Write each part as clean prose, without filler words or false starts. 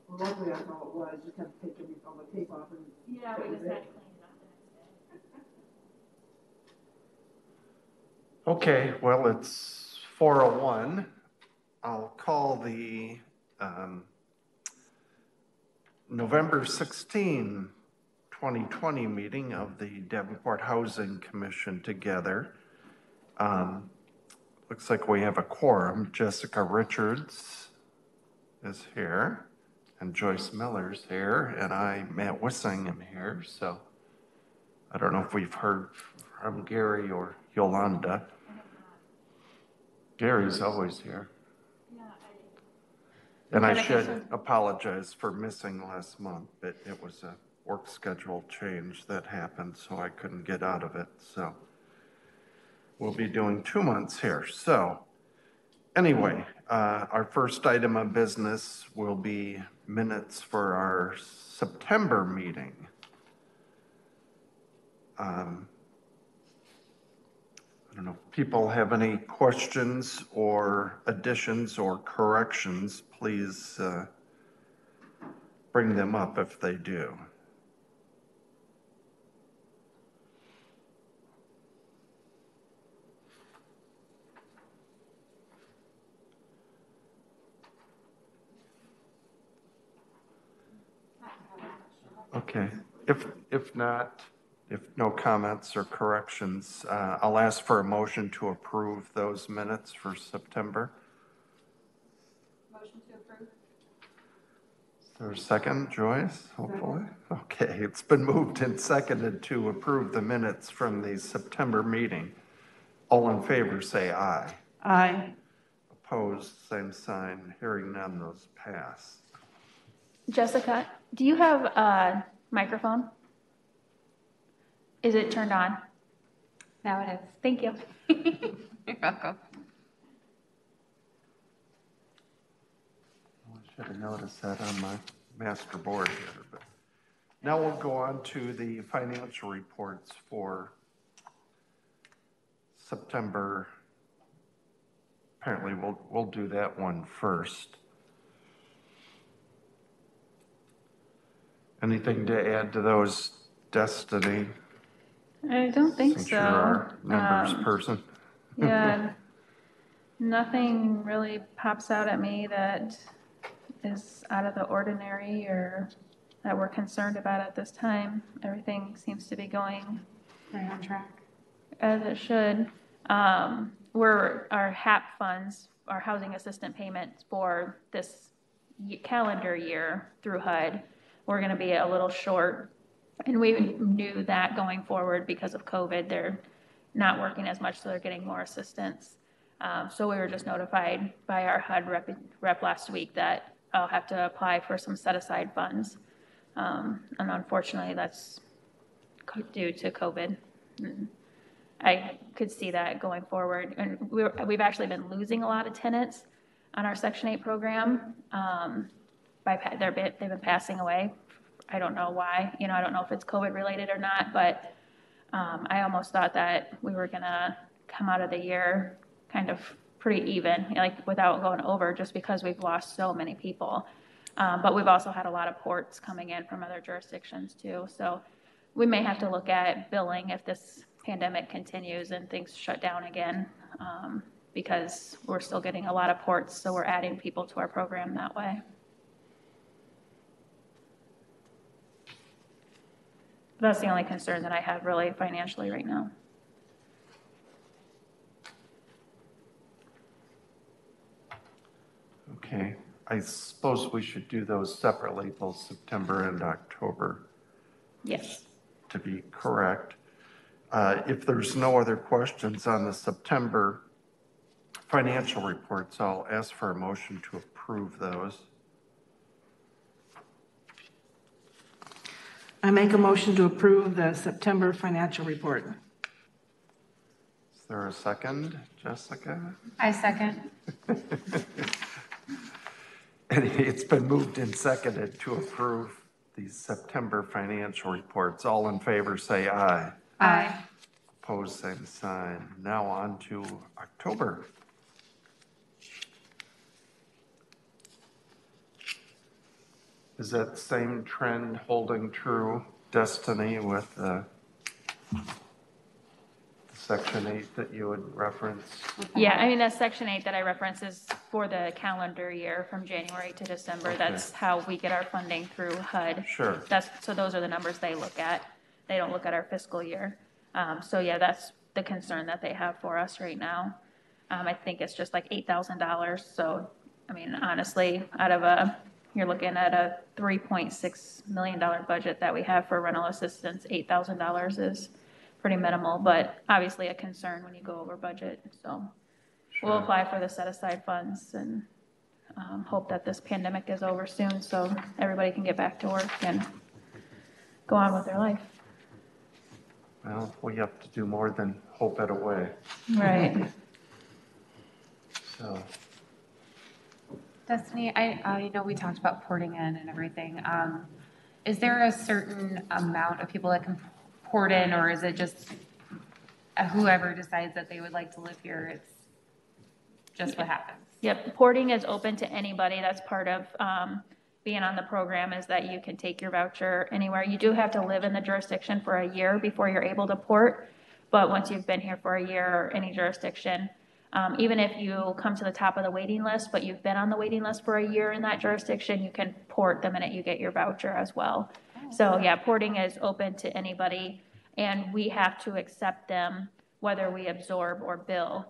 Well, luckily that's all it was, just had to take all the tape off and. Yeah, we just had to clean it up the next day. Okay, well, it's 4:01. I'll call the November 16, 2020 meeting of the Davenport Housing Commission together. Looks like we have a quorum. Jessica Richards is here, and Joyce Miller's here, and I, Matt Wissing, am here. So I don't know if we've heard from Gary or Yolanda. Gary's always here. And I should apologize for missing last month, but it was a work schedule change that happened, so I couldn't get out of it. So we'll be doing 2 months here. So anyway, our first item of business will be minutes for our September meeting. I don't know if people have any questions or additions or corrections, please bring them up if they do. Okay, if not, if no comments or corrections, I'll ask for a motion to approve those minutes for September. Motion to approve. Is there a second, Joyce, hopefully? Okay, it's been moved and seconded to approve the minutes from the September meeting. All in favor, say aye. Aye. Opposed, same sign. Hearing none, those pass. Jessica, do you have a microphone? Is it turned on? Now it is. Thank you. You're welcome. I should have noticed that on my master board here. But now we'll go on to the financial reports for September. Apparently, we'll do that one first. Anything to add to those, Destiny? I don't think Since so. you're our numbers person. Yeah, nothing really pops out at me that is out of the ordinary or that we're concerned about at this time. Everything seems to be going Right on track. as it should. Our HAP funds, our housing assistant payments for this calendar year through HUD, we're going to be a little short. And we knew that going forward because of COVID, they're not working as much, so they're getting more assistance. So we were just notified by our HUD rep last week that I'll have to apply for some set-aside funds. And unfortunately, that's due to COVID. I could see that going forward. And we've actually been losing a lot of tenants on our Section 8 program. They've been passing away. I don't know why. I don't know if it's COVID related or not, but I almost thought that we were gonna come out of the year kind of pretty even, like without going over, just because we've lost so many people. But we've also had a lot of ports coming in from other jurisdictions too. So we may have to look at billing if this pandemic continues and things shut down again, because we're still getting a lot of ports. So we're adding people to our program that way. That's the only concern that I have really financially right now. Okay, I suppose we should do those separately, both September and October. Yes. To be correct. If there's no other questions on the September financial reports, I'll ask for a motion to approve those. I make a motion to approve the September financial report. Is there a second, Jessica? I second. And it's been moved and seconded to approve the September financial reports. All in favor say aye. Aye. Opposed, same sign. Now on to October. Is that same trend holding true, Destiny, with Section 8 that you would reference? Yeah, I mean, that section 8 that I referenced is for the calendar year from January to December. Okay. That's how we get our funding through HUD. Sure. So those are the numbers they look at. They don't look at our fiscal year. So yeah, that's the concern that they have for us right now. I think it's just like $8,000. So, I mean, honestly, you're looking at a $3.6 million budget that we have for rental assistance. $8,000 is pretty minimal, but obviously a concern when you go over budget. So we'll Sure. apply for the set aside funds and hope that this pandemic is over soon so everybody can get back to work and go on with their life. Well, we have to do more than hope it away, Right. so. Destiny, I know we talked about porting in and everything. Is there a certain amount of people that can port in, or is it just whoever decides that they would like to live here, it's just what happens? Yep, porting is open to anybody. That's part of being on the program, is that you can take your voucher anywhere. You do have to live in the jurisdiction for a year before you're able to port. But once you've been here for a year or any jurisdiction, even if you come to the top of the waiting list, but you've been on the waiting list for a year in that jurisdiction, you can port the minute you get your voucher as well. So yeah, porting is open to anybody, and we have to accept them whether we absorb or bill.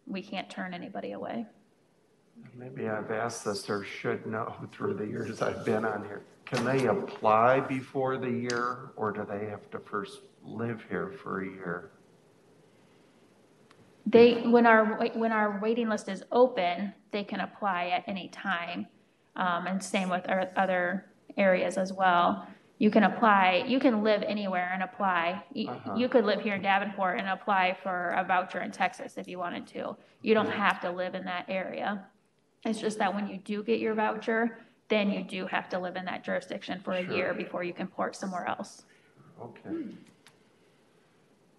We can't turn anybody away. Maybe I've asked this or should know through the years I've been on here. Can they apply before the year, or do they have to first live here for a year? When our waiting list is open, they can apply at any time. And same with our other areas as well. You can apply, you can live anywhere and apply. You could live here in Davenport and apply for a voucher in Texas if you wanted to. You don't have to live in that area. It's just that when you do get your voucher, then you do have to live in that jurisdiction for a year before you can port somewhere else. Okay.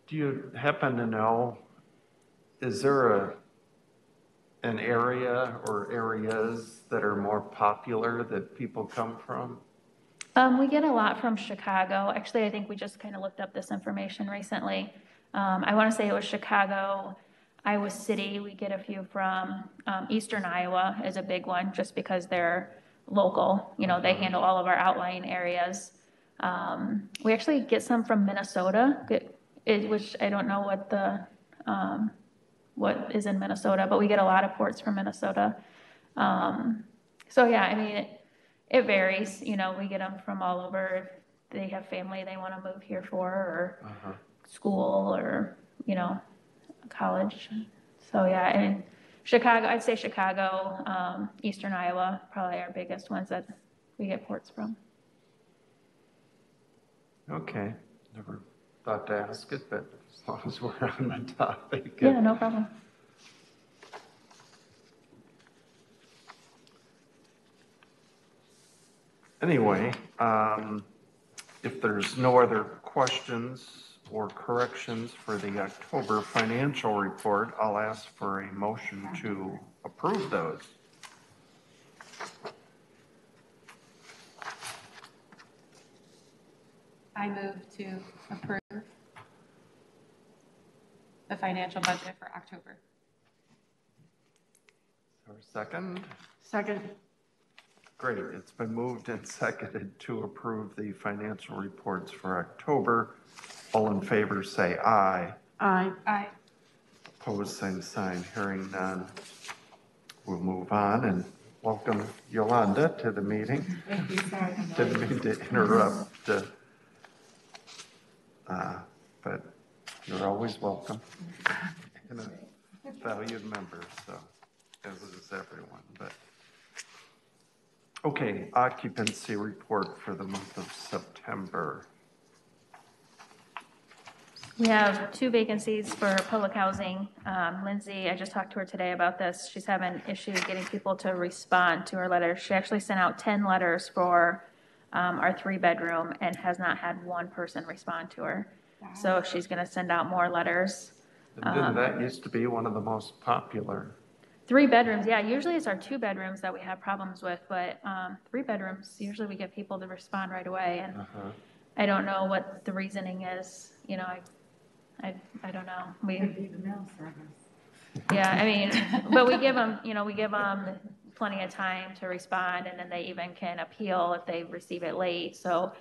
Do you happen to know, is there an area or areas that are more popular that people come from? We get a lot from Chicago. Actually, I think we just kind of looked up this information recently. I want to say it was Chicago, Iowa City. We get a few from Eastern Iowa is a big one just because they're local. You know, they handle all of our outlying areas. We actually get some from Minnesota, which I don't know what is in Minnesota, but we get a lot of ports from Minnesota. So yeah, I mean, it varies. You know, we get them from all over. If they have family they want to move here for, or school, or, you know, college. So yeah, and Chicago, I'd say Chicago, Eastern Iowa, probably our biggest ones that we get ports from. Okay, never thought to ask it, but as long as we're on the topic. Yeah, no problem. Anyway, if there's no other questions or corrections for the October financial report, I'll ask for a motion to approve those. I move to approve the financial budget for October. Or second? Second. Great, it's been moved and seconded to approve the financial reports for October. All in favor say aye. Aye. Aye. Opposed, same sign. Hearing none. We'll move on and welcome Yolanda to the meeting. Thank you, sorry. Didn't mean to interrupt, but you're always welcome. And a valued member, so as is everyone. But okay, occupancy report for the month of September. We have 2 vacancies for public housing. Lindsay, I just talked to her today about this. She's having issues getting people to respond to her letters. She actually sent out 10 letters for our 3-bedroom and has not had one person respond to her. So she's going to send out more letters. And didn't that used to be one of the most popular? 3 bedrooms, yeah, usually it's our 2 bedrooms that we have problems with, but 3 bedrooms, usually we get people to respond right away, and I don't know what the reasoning is, you know, I don't know. Yeah, I mean, but we give them, you know, we give them plenty of time to respond, and then they even can appeal if they receive it late, so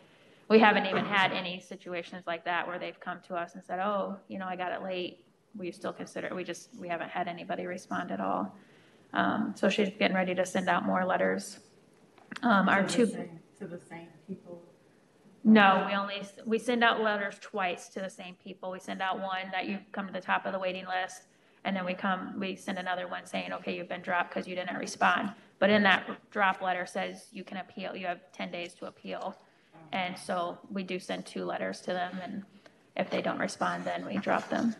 we haven't even had any situations like that where they've come to us and said, oh, you know, I got it late. We still consider it. We haven't had anybody respond at all. So she's getting ready to send out more letters. To the same people? No, we send out letters twice to the same people. We send out one that you come to the top of the waiting list, and then we send another one saying, okay, you've been dropped because you didn't respond. But in that drop letter says you can appeal. You have 10 days to appeal. And so we do send 2 letters to them, and if they don't respond, then we drop them.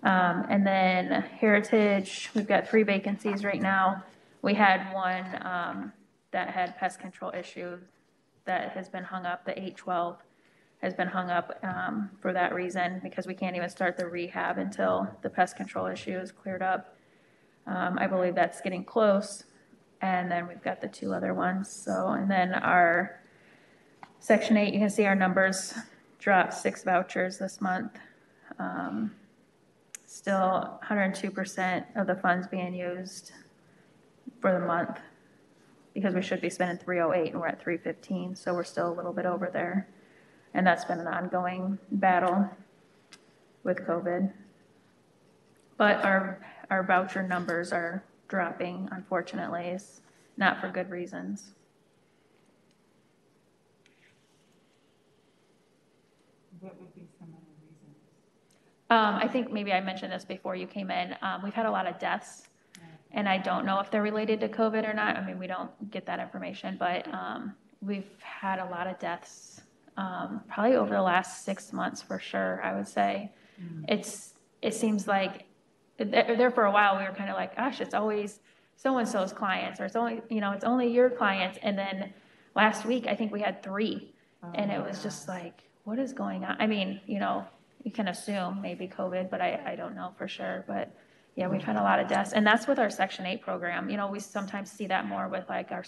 And then Heritage, we've got 3 vacancies right now. We had one that had pest control issues that has been hung up. The 812 has been hung up for that reason, because we can't even start the rehab until the pest control issue is cleared up. I believe that's getting close. And then we've got the 2 other ones. So, and then our Section 8, you can see our numbers dropped 6 vouchers this month. Still 102% of the funds being used for the month, because we should be spending 308 and we're at 315. So we're still a little bit over there. And that's been an ongoing battle with COVID. But our voucher numbers are dropping, unfortunately. It's not for good reasons. What would be some of the reasons? I think maybe I mentioned this before you came in. We've had a lot of deaths, and I don't know if they're related to COVID or not. I mean, we don't get that information, but we've had a lot of deaths, probably over the last 6 months for sure, I would say. It seems like there for a while we were kind of like, gosh, it's always so-and-so's clients, or it's only your clients. And then last week, I think we had 3, and it was just like, what is going on? I mean, you know, you can assume maybe COVID, but I don't know for sure. But yeah, we've had a lot of deaths, and that's with our Section 8 program. You know, we sometimes see that more with like our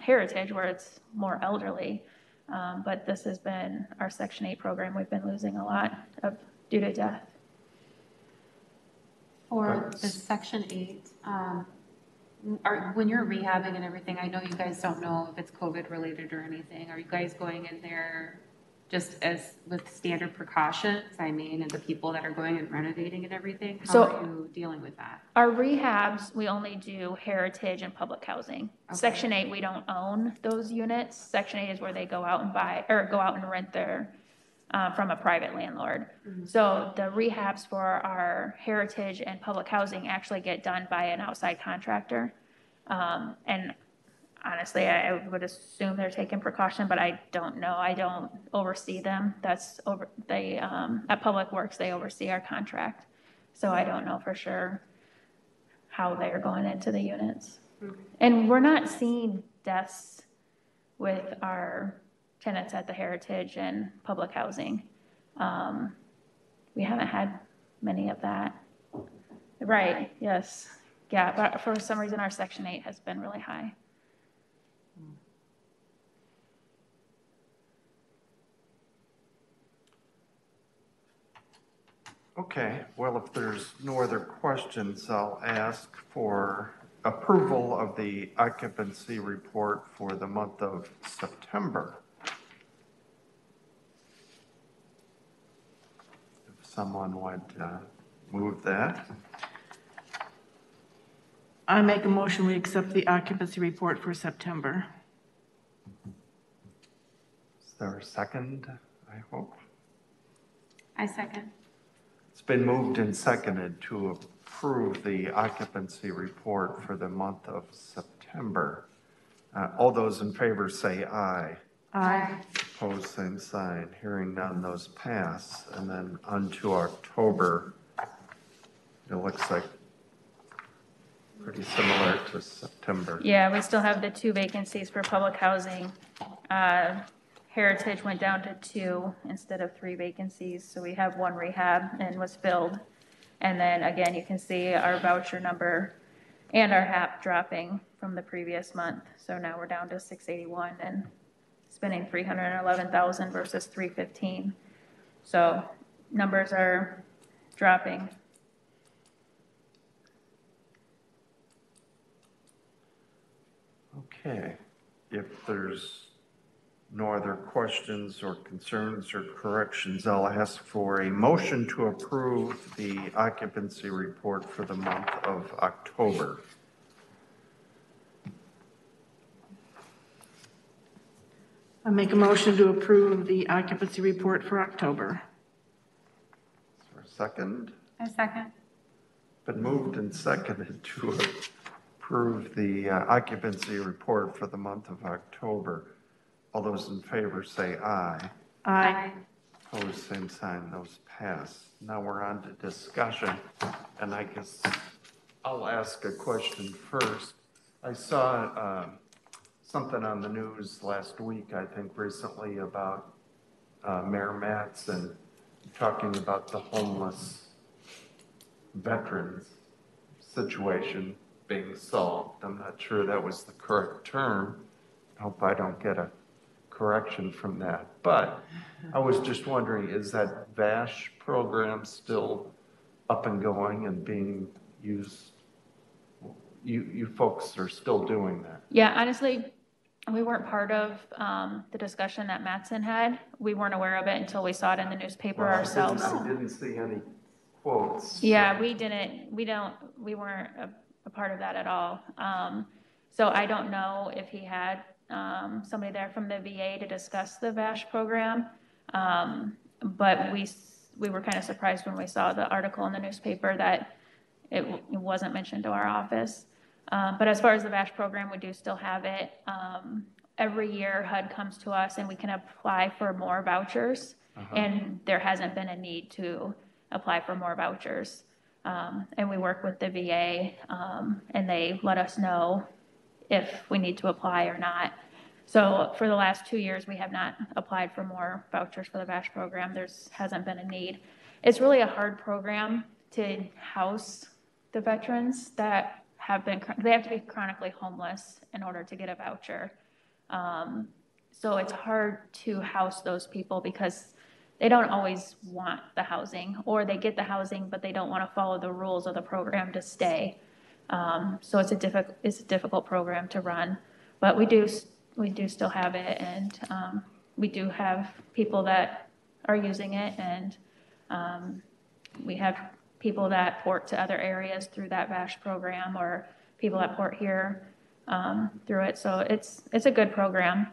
Heritage, where it's more elderly. But this has been our Section 8 program. We've been losing a lot due to death. For the Section 8, when you're rehabbing and everything, I know you guys don't know if it's COVID related or anything. Are you guys going in there just as with standard precautions? I mean, and the people that are going and renovating and everything, how are you dealing with that? Our rehabs, we only do Heritage and public housing. Okay. Section 8, we don't own those units. Section 8 is where they go out and rent their from a private landlord. Mm-hmm. So the rehabs for our Heritage and public housing actually get done by an outside contractor. And honestly, I would assume they're taking precaution, but I don't know. I don't oversee them. At Public Works, they oversee our contract. So I don't know for sure how they're going into the units. Mm-hmm. And we're not seeing deaths with our tenants at the Heritage and public housing. We haven't had many of that. Right, yes. Yeah, but for some reason our Section 8 has been really high. Okay, well, if there's no other questions, I'll ask for approval of the occupancy report for the month of September. If someone would move that. I make a motion, we accept the occupancy report for September. Is there a second, I hope? I second. It's been moved and seconded to approve the occupancy report for the month of September. All those in favor say aye. Aye. Opposed, same sign. Hearing none, those pass. And then on to October. It looks like pretty similar to September. Yeah, we still have the 2 vacancies for public housing. Heritage went down to 2 instead of 3 vacancies, so we have 1 rehab and was filled. And then again, you can see our voucher number and our HAP dropping from the previous month. So now we're down to 681 and spending 311,000 versus 315. So numbers are dropping. Okay, if there's no other questions or concerns or corrections, I'll ask for a motion to approve the occupancy report for the month of October. I make a motion to approve the occupancy report for October. Is there a second? A second. Been moved and seconded to approve the occupancy report for the month of October. All those in favor say aye. Aye. Opposed, same sign, those pass. Now we're on to discussion, and I guess I'll ask a question first. I saw something on the news last week, I think recently, about Mayor Mattson talking about the homeless veterans situation being solved. I'm not sure that was the correct term. I hope I don't get a correction from that. But I was just wondering, is that VASH program still up and going and being used? You folks are still doing that? Yeah, honestly, we weren't part of the discussion that Mattson had. We weren't aware of it until we saw it in the newspaper Well, ourselves. I didn't see any quotes. Yeah, we weren't a part of that at all. So I don't know if he had somebody there from the VA to discuss the VASH program. But we were kind of surprised when we saw the article in the newspaper that it wasn't mentioned to our office. But as far as the VASH program, we do still have it. Every year HUD comes to us and we can apply for more vouchers. And there hasn't been a need to apply for more vouchers. And we work with the VA and they let us know if we need to apply or not. So for the last 2 years, we have not applied for more vouchers for the VASH program. Hasn't been a need. It's really a hard program to house the veterans that they have to be chronically homeless in order to get a voucher. So it's hard to house those people because they don't always want the housing, or they get the housing, but they don't want to follow the rules of the program to stay. So it's a difficult program to run, but we do still have it, and we do have people that are using it, and we have people that port to other areas through that VASH program, or people that port here through it. So it's a good program.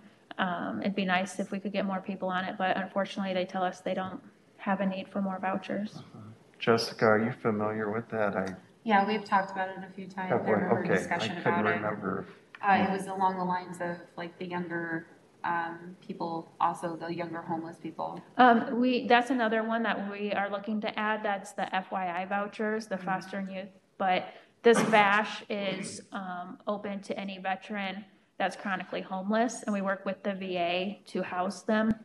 It'd be nice if we could get more people on it, but unfortunately they tell us they don't have a need for more vouchers. Jessica, are you familiar with that? Yeah, we've talked about it a few times. I remember Okay, discussion I couldn't about it. remember. It was along the lines of like the younger people, also the younger homeless people. That's another one that we are looking to add. That's the FYI vouchers, the foster and youth. But this VASH is open to any veteran that's chronically homeless, and we work with the VA to house them.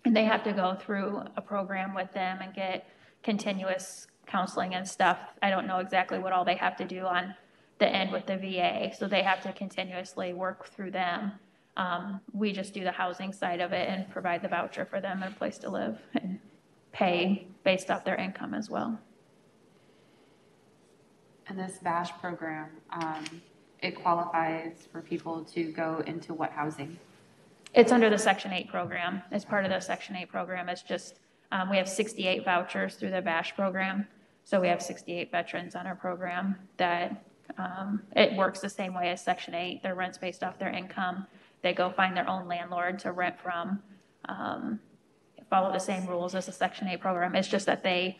And they have to go through a program with them and get continuous counseling and stuff. I don't know exactly what all they have to do on the end with the VA, so they have to continuously work through them. We just do the housing side of it and provide the voucher for them and a place to live and pay based off their income as well. And this VASH program, it qualifies for people to go into what housing? It's under the Section 8 program. It's part of the Section 8 program. It's just, we have 68 vouchers through the VASH program. So we have 68 veterans on our program that it works the same way as Section 8. Their rent's based off their income. They go find their own landlord to rent from, follow the same rules as the Section 8 program. It's just that they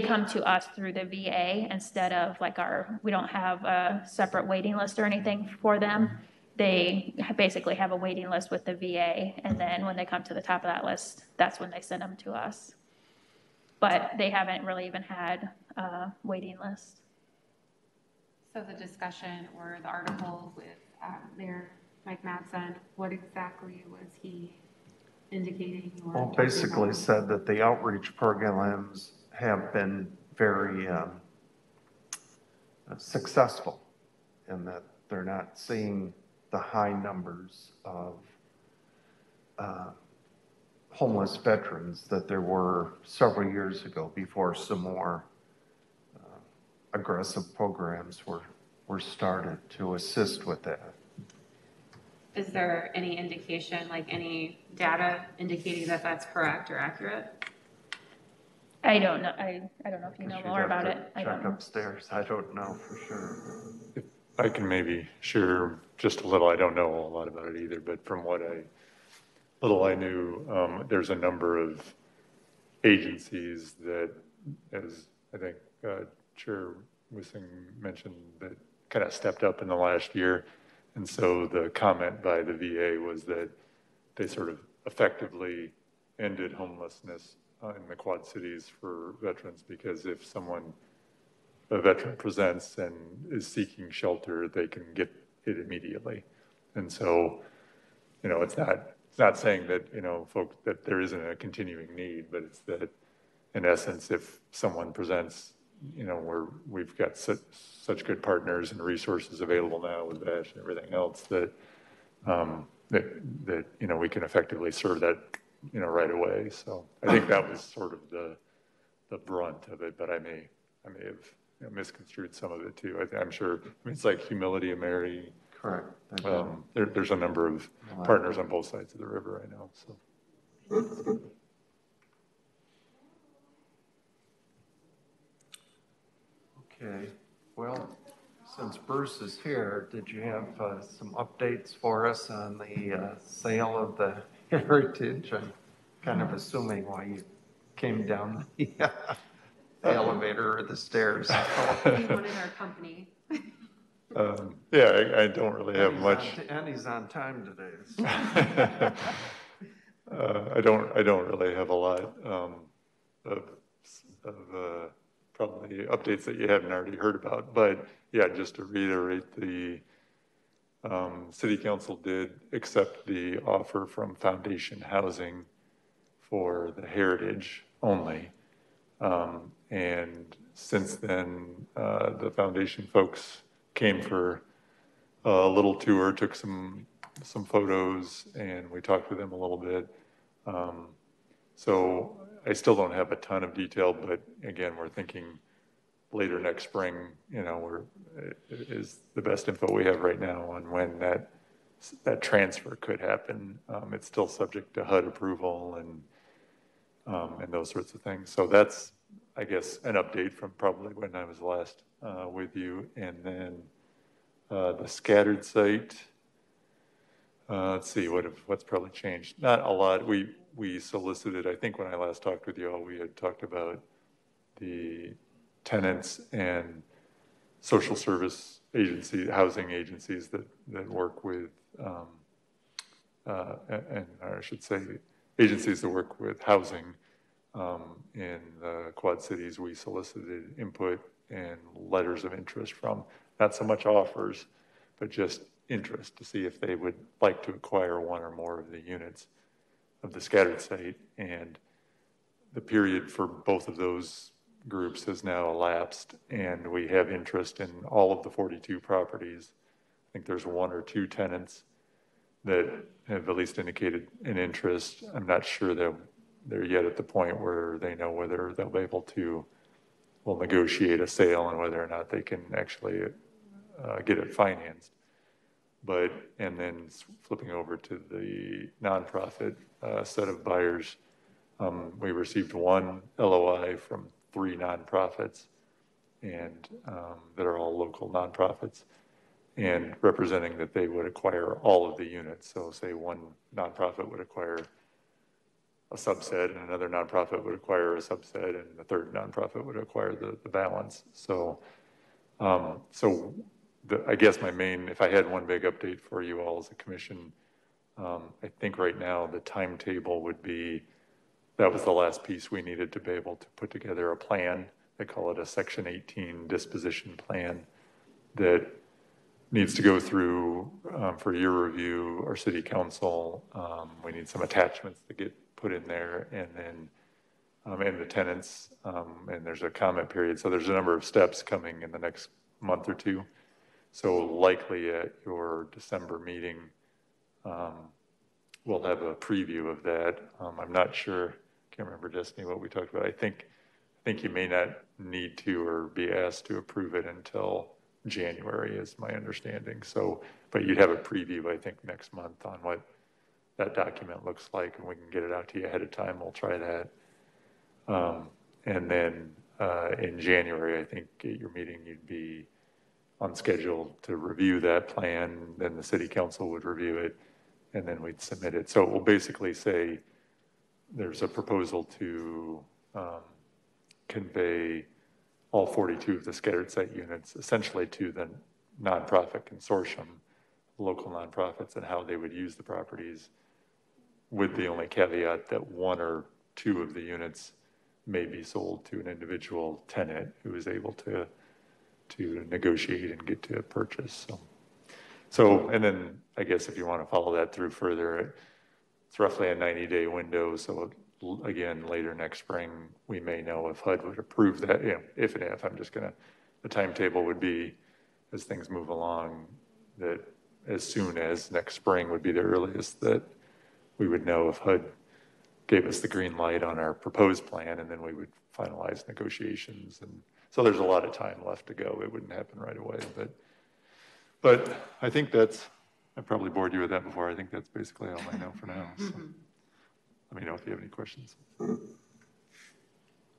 come to us through the VA instead of like we don't have a separate waiting list or anything for them. They basically have a waiting list with the VA, and then when they come to the top of that list, that's when they send them to us. But they haven't really even had a waiting list. So the discussion or the article with Mayor Mike Mattson, what exactly was he indicating? Well, basically said that the outreach programs have been very successful in that they're not seeing the high numbers of homeless veterans that there were several years ago before some more aggressive programs were started to assist with that. Is there any indication, like any data indicating that that's correct or accurate? I don't know. I don't know if you know You'd more have about to it. I check don't know. upstairs. I don't know for sure. I can maybe share just a little. I don't know a lot about it either, but from what little I knew, there's a number of agencies that, as I think Chair Wissing mentioned, that kind of stepped up in the last year. And so the comment by the VA was that they sort of effectively ended homelessness in the Quad Cities for veterans, because if a veteran presents and is seeking shelter, they can get it immediately. And so, it's not saying that, folks, that there isn't a continuing need, but it's that in essence, if someone presents, we've got such good partners and resources available now with VASH and everything else that, we can effectively serve that, right away. So I think that was sort of the brunt of it, but I may have misconstrued some of it too. I'm sure, it's like Humility of Mary. Correct. There's a number of partners on both sides of the river, I know, so. Okay, well, since Bruce is here, did you have some updates for us on the sale of the Heritage? I'm kind of assuming why you came down the elevator or the stairs. He wanted our company. Yeah, I don't really have much. And he's on time today. So. I don't really have a lot of probably updates that you haven't already heard about. But yeah, just to reiterate, the City Council did accept the offer from Foundation Housing for the Heritage only. And since then, the Foundation folks came for a little tour, took some photos, and we talked with them a little bit. So I still don't have a ton of detail, but again, we're thinking later next spring, is the best info we have right now on when that transfer could happen. It's still subject to HUD approval and those sorts of things. So that's, I guess, an update from probably when I was last with you. And then the scattered site, let's see, what's probably changed? Not a lot. We solicited, I think when I last talked with you all, we had talked about the tenants and social service agency, housing agencies that work with, and I should say, agencies that work with housing in the Quad Cities. We solicited input and letters of interest from, not so much offers, but just interest to see if they would like to acquire one or more of the units of the scattered site. And the period for both of those groups has now elapsed, and we have interest in all of the 42 properties. I think there's one or two tenants that have at least indicated an interest. I'm not sure that they're yet at the point where they know whether they'll be able to negotiate a sale and whether or not they can actually get it financed. And then flipping over to the nonprofit set of buyers, we received one LOI from 3 nonprofits, and that are all local nonprofits, and representing that they would acquire all of the units. So say one nonprofit would acquire a subset, and another nonprofit would acquire a subset, and the third nonprofit would acquire the balance. So, I guess if I had one big update for you all as a commission, I think right now the timetable would be, that was the last piece we needed to be able to put together a plan. They call it a Section 18 disposition plan that needs to go through for your review, our city council. We need some attachments to get put in there, and then and the tenants, and there's a comment period. So there's a number of steps coming in the next month or two. So likely at your December meeting, we'll have a preview of that. I'm not sure, can't remember, Destiny, what we talked about. I think you may not need to or be asked to approve it until January is my understanding. So, but you'd have a preview, I think, next month on what that document looks like, and we can get it out to you ahead of time. We'll try that. And then in January, I think at your meeting, you'd be on schedule to review that plan. Then the city council would review it, and then we'd submit it. So it will basically say there's a proposal to convey all 42 of the scattered site units essentially to the nonprofit consortium, local nonprofits, and how they would use the properties, with the only caveat that one or two of the units may be sold to an individual tenant who is able to negotiate and get to a purchase. So, and then I guess if you want to follow that through further, it's roughly a 90-day window. So again, later next spring, we may know if HUD would approve that. You know, if I'm just gonna, the timetable would be, as things move along, that as soon as next spring would be the earliest that we would know if HUD gave us the green light on our proposed plan, and then we would finalize negotiations. And so there's a lot of time left to go. It wouldn't happen right away, but I think I probably bored you with that before. I think that's basically all I know for now. So let me know if you have any questions.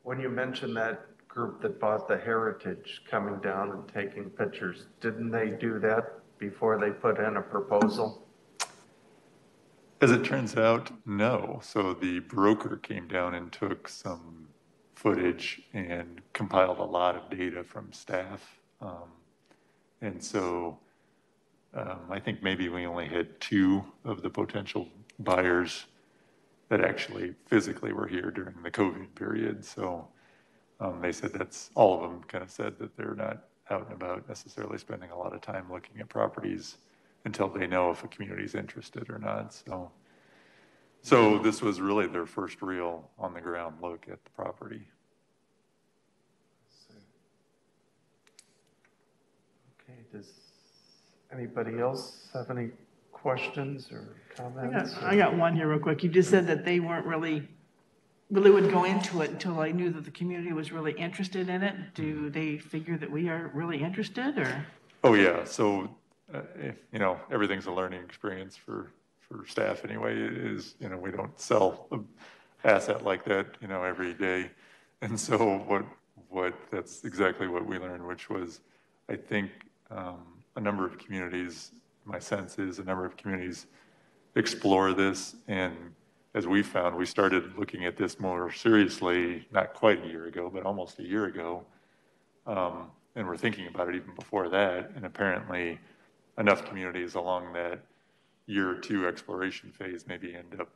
When you mentioned that group that bought the Heritage coming down and taking pictures, didn't they do that before they put in a proposal? As it turns out, no. So the broker came down and took some footage and compiled a lot of data from staff. And so I think maybe we only had 2 of the potential buyers that actually physically were here during the COVID period. So they said that's, all of them kind of said that they're not out and about necessarily spending a lot of time looking at properties until they know if a community is interested or not. So this was really their first real on the ground look at the property. Okay, does anybody else have any questions or comments? I got one here real quick. You just said that they weren't really would go into it until I knew that the community was really interested in it. Do they figure that we are really interested, or? Oh yeah, so you know, everything's a learning experience for staff anyway. Is, you know, we don't sell an asset like that, you know, every day. And so what that's exactly what we learned, which was, I think a number of communities, my sense is a number of communities explore this. And as we found, we started looking at this more seriously, not quite a year ago, but almost a year ago. And we're thinking about it even before that. And apparently enough communities along that year 2 exploration phase maybe end up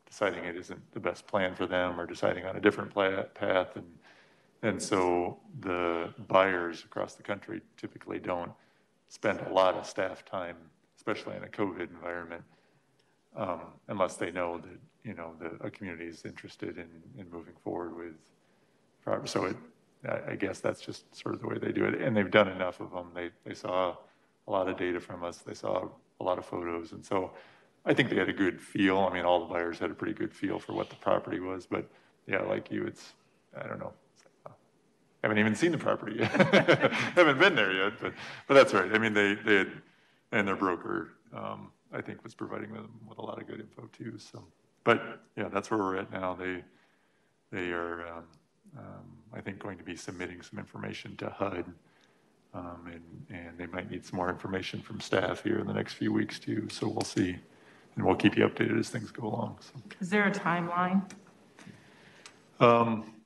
deciding it isn't the best plan for them, or deciding on a different path. And so the buyers across the country typically don't spend a lot of staff time, especially in a COVID environment, unless they know that, you know, a community is interested in moving forward with property. So I guess that's just sort of the way they do it. And they've done enough of them. They saw a lot of data from us. They saw a lot of photos. And so I think they had a good feel. I mean, all the buyers had a pretty good feel for what the property was. But yeah, like you, I don't know. Haven't even seen the property yet. Haven't been there yet, but that's right. I mean, they had, and their broker, I think, was providing them with a lot of good info too. So, but yeah, that's where we're at now. They are, I think, going to be submitting some information to HUD, and they might need some more information from staff here in the next few weeks too. So we'll see, and we'll keep you updated as things go along. So. Is there a timeline?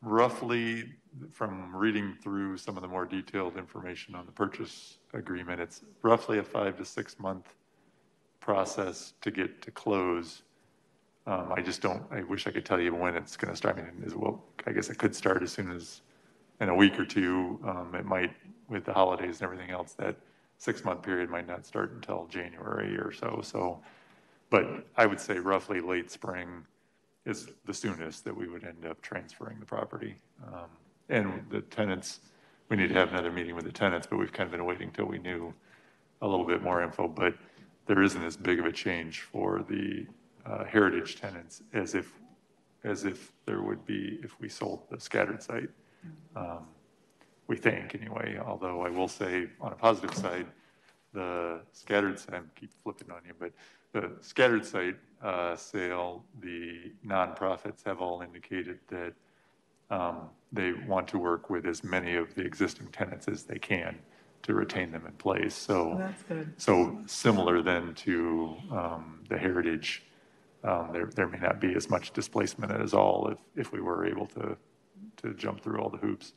Roughly, from reading through some of the more detailed information on the purchase agreement, it's roughly a 5 to 6 month process to get to close. I wish I could tell you when it's going to start. I mean, I guess it could start as soon as in a week or two. It might, with the holidays and everything else, that 6 month period might not start until January or so. But I would say roughly late spring is the soonest that we would end up transferring the property. And the tenants we need to have another meeting with the tenants, but we've kind of been waiting till we knew a little bit more info. But there isn't as big of a change for the heritage tenants as if there would be if we sold the scattered site. We think anyway, although I will say on a positive side, the scattered site, I keep flipping on you, but the scattered site sale, the nonprofits have all indicated that they want to work with as many of the existing tenants as they can to retain them in place. So That's good. So similar then to the heritage, there may not be as much displacement as all if we were able to jump through all the hoops.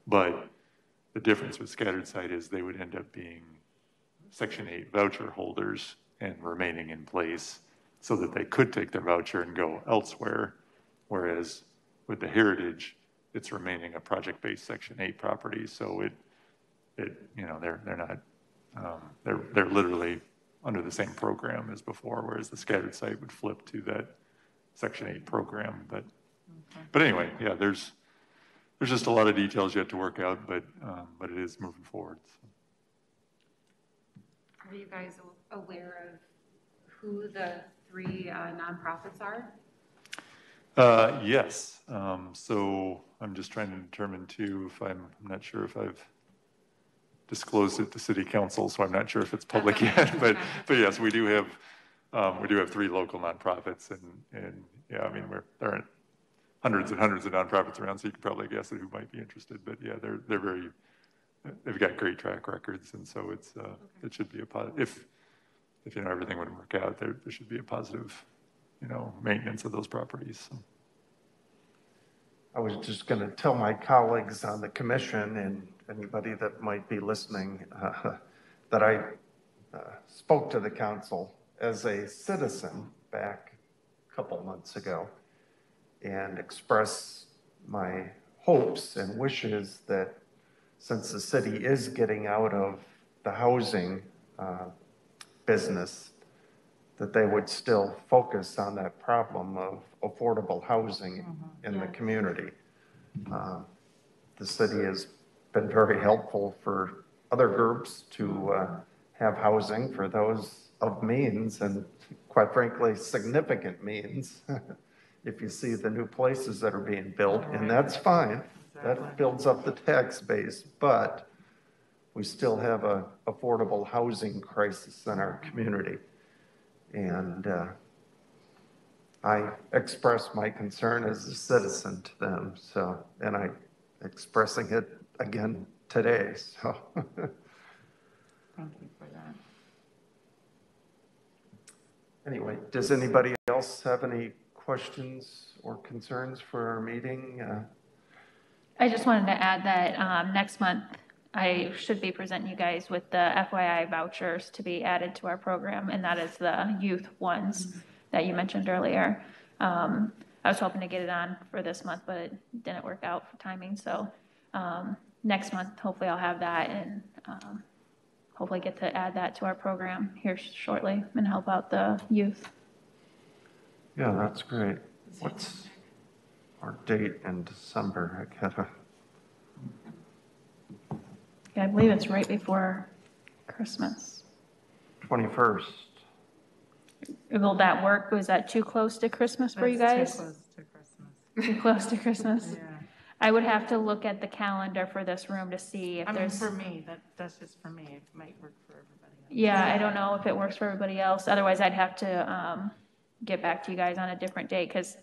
But the difference with scattered site is they would end up being Section 8 voucher holders and remaining in place so that they could take their voucher and go elsewhere. Whereas with the heritage, it's remaining a project-based Section 8 property. So they're not, they're literally under the same program as before, whereas the scattered site would flip to that Section 8 program. But anyway, yeah, there's just a lot of details yet to work out, but it is moving forward. So. Are you guys aware of who the 3 nonprofits are? Yes. So I'm just trying to determine too if I'm not sure if I've disclosed it to City Council, so I'm not sure if it's public yet. But yes, we do have 3 local nonprofits, and yeah, I mean there aren't hundreds and hundreds of nonprofits around, so you can probably guess at who might be interested. But yeah, they've got great track records, and so it should be a positive. If everything would work out, there should be a positive, maintenance of those properties. So. I was just going to tell my colleagues on the commission and anybody that might be listening that I spoke to the council as a citizen back a couple months ago and expressed my hopes and wishes that since the city is getting out of the housing business, that they would still focus on that problem of affordable housing in the community. The city has been very helpful for other groups to have housing for those of means and, quite frankly, significant means. If you see the new places that are being built, and that's fine, that builds up the tax base, but we still have an affordable housing crisis in our community. And I express my concern as a citizen to them, and I'm expressing it again today, so. Thank you for that. Anyway, does anybody else have any questions or concerns for our meeting? I just wanted to add that next month, I should be presenting you guys with the FYI vouchers to be added to our program, and that is the youth ones that you mentioned earlier. I was hoping to get it on for this month, but it didn't work out for timing. So next month, hopefully I'll have that and hopefully get to add that to our program here shortly and help out the youth. Yeah, that's great. What's our date in December? I gotta. Yeah, I believe it's right before Christmas. 21st. Will that work? Was that too close to Christmas for you guys? Too close to Christmas. Too close to Christmas? Yeah. I would have to look at the calendar for this room to see if I mean, there's. for me, that's just for me. It might work for everybody else. Yeah, I don't know if it works for everybody else. Otherwise, I'd have to get back to you guys on a different date because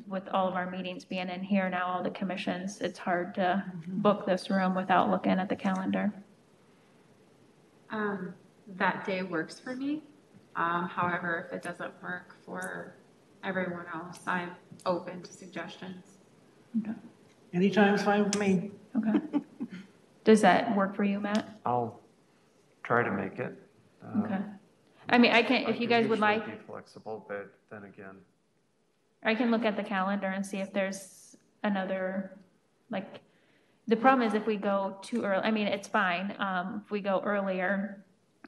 with all of our meetings being in here now, all the commissions, it's hard to book this room without looking at the calendar. That day works for me. However, if it doesn't work for everyone else, I'm open to suggestions. Okay. Anytime's fine with me. Okay. Does that work for you, Matt? I'll try to make it. Okay. I mean, I can, if you guys would usually like, be flexible, but then again, I can look at the calendar and see if there's another, the problem is if we go too early, I mean, it's fine. If we go earlier,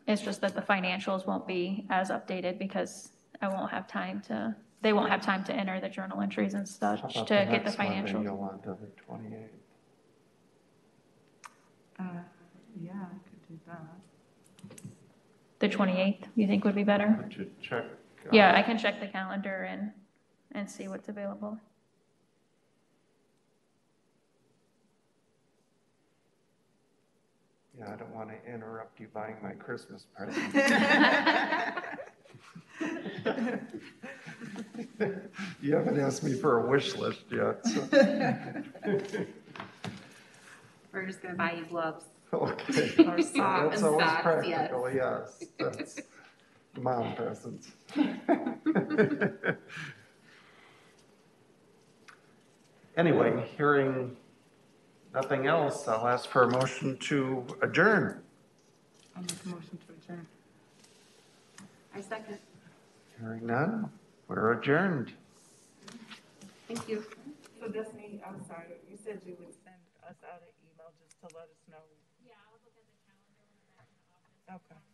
it's just that the financials won't be as updated because they won't have time to enter the journal entries and how such about to get the next Monday, financials. Yolanda, the 28th? Yeah, I could do that. The 28th, you think would be better? Would you check? Yeah, I can check the calendar and see what's available. Yeah, I don't want to interrupt you buying my Christmas present. You haven't asked me for a wish list yet, so. We're just gonna buy you gloves. Okay. Or socks. That's always socks, yes. practical, yes. That's mom presents. Anyway, hearing nothing else, I'll ask for a motion to adjourn. I'll make a motion to adjourn. I second. Hearing none, we're adjourned. Thank you. So Destiny, I'm sorry, you said you would send us out an email just to let us know. Yeah, I'll look at the calendar when I'm back in the office. Okay.